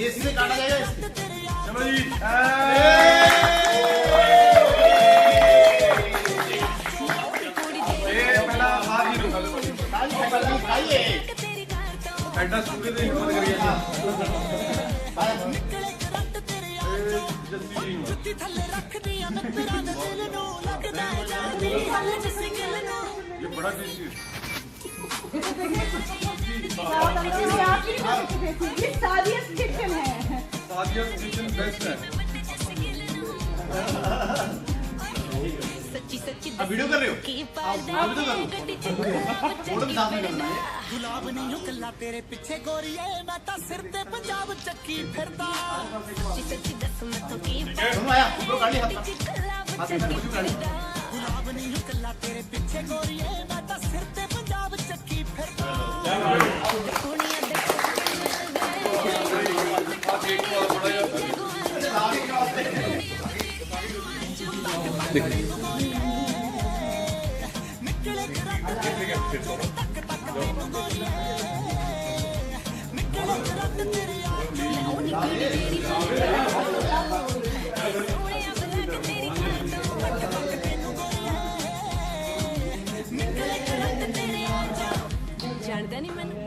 इसमें काटा जाएगा। चलो जी ये बड़ा किचन है। सादिया किचन बेस्ट है। अब वीडियो कर रहे हो? आप वीडियो कर लो। फोटो भी साथ में करना है। गुलाब नहीं कल्ला तेरे पीछे गोरिये मैं ता सिर ते पंजाब चक्की फिरदा। सुनो आया ऊपर गाड़ी हाथ में गाड़ी। गुलाब नहीं कल्ला तेरे पीछे गोरिये मैं ता सिर ते पंजाब चक्की फिरदा। जानता नहीं मैंने